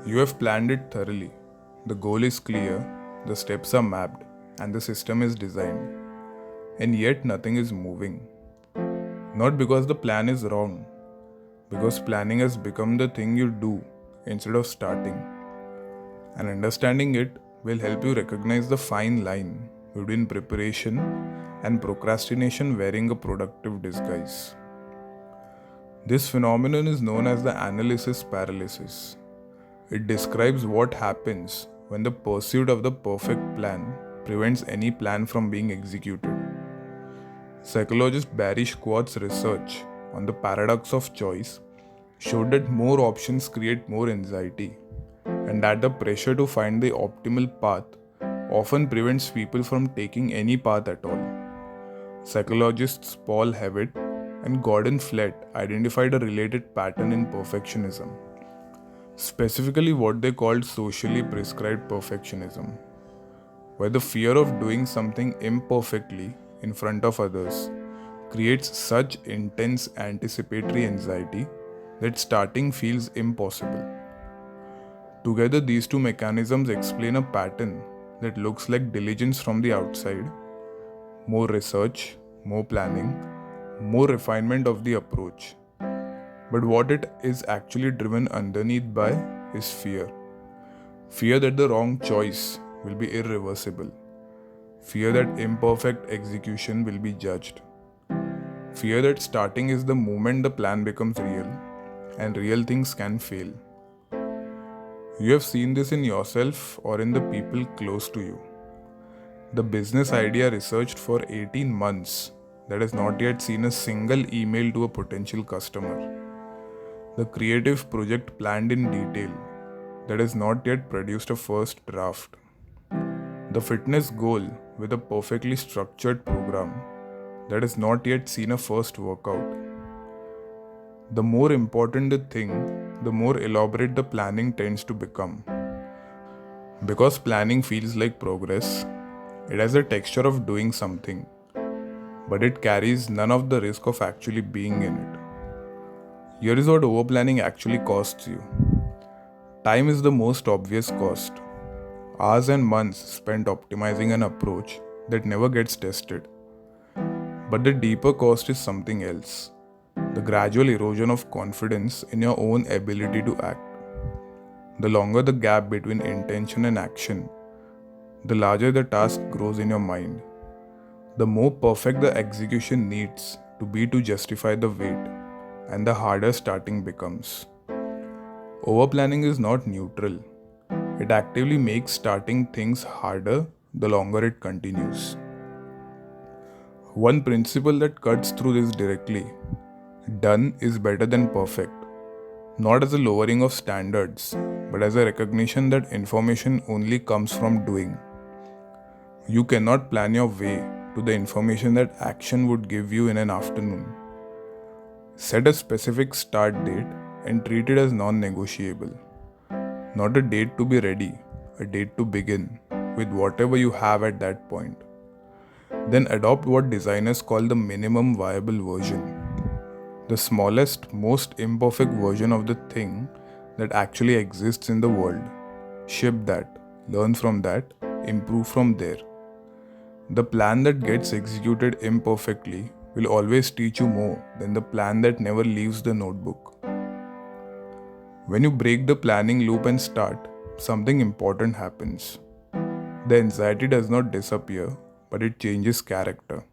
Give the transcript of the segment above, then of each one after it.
You have planned it thoroughly. The goal is clear, the steps are mapped, and the system is designed. And yet nothing is moving. Not because the plan is wrong, because planning has become the thing you do instead of starting. And understanding it will help you recognize the fine line between preparation and procrastination wearing a productive disguise. This phenomenon is known as the analysis paralysis. It describes what happens when the pursuit of the perfect plan prevents any plan from being executed. Psychologist Barry Schwartz's research on the paradox of choice showed that more options create more anxiety, and that the pressure to find the optimal path often prevents people from taking any path at all. Psychologists Paul Hewitt and Gordon Flett identified a related pattern in perfectionism, specifically what they called socially prescribed perfectionism, where the fear of doing something imperfectly in front of others creates such intense anticipatory anxiety that starting feels impossible. Together, these two mechanisms explain a pattern that looks like diligence from the outside: more research, more planning, more refinement of the approach. But what it is actually driven underneath by is fear. Fear that the wrong choice will be irreversible. Fear that imperfect execution will be judged. Fear that starting is the moment the plan becomes real, and real things can fail. You have seen this in yourself or in the people close to you. The business idea researched for 18 months that has not yet seen a single email to a potential customer. The creative project planned in detail that has not yet produced a first draft. The fitness goal with a perfectly structured program that has not yet seen a first workout. The more important the thing, the more elaborate the planning tends to become. Because planning feels like progress, it has the texture of doing something, but it carries none of the risk of actually being in it. Here is what overplanning actually costs you. Time is the most obvious cost. Hours and months spent optimizing an approach that never gets tested. But the deeper cost is something else: the gradual erosion of confidence in your own ability to act. The longer the gap between intention and action, the larger the task grows in your mind. The more perfect the execution needs to be to justify the wait, and the harder starting becomes. Overplanning is not neutral. It actively makes starting things harder the longer it continues. One principle that cuts through this directly: done is better than perfect. Not as a lowering of standards, but as a recognition that information only comes from doing. You cannot plan your way to the information that action would give you in an afternoon. Set a specific start date and treat it as non-negotiable. Not a date to be ready, a date to begin with whatever you have at that point. Then adopt what designers call the minimum viable version. The smallest, most imperfect version of the thing that actually exists in the world. Ship that, learn from that, improve from there. The plan that gets executed imperfectly will always teach you more than the plan that never leaves the notebook. When you break the planning loop and start, something important happens. The anxiety does not disappear, but it changes character.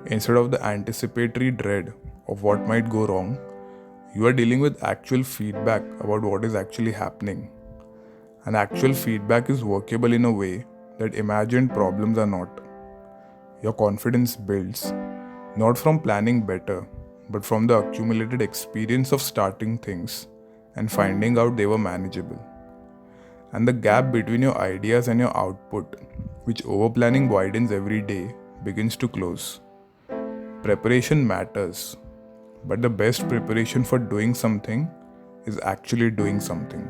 Instead of the anticipatory dread of what might go wrong, you are dealing with actual feedback about what is actually happening. And actual feedback is workable in a way that imagined problems are not. Your confidence builds, not from planning better, but from the accumulated experience of starting things and finding out they were manageable. And the gap between your ideas and your output, which overplanning widens every day, begins to close. Preparation matters, but the best preparation for doing something is actually doing something.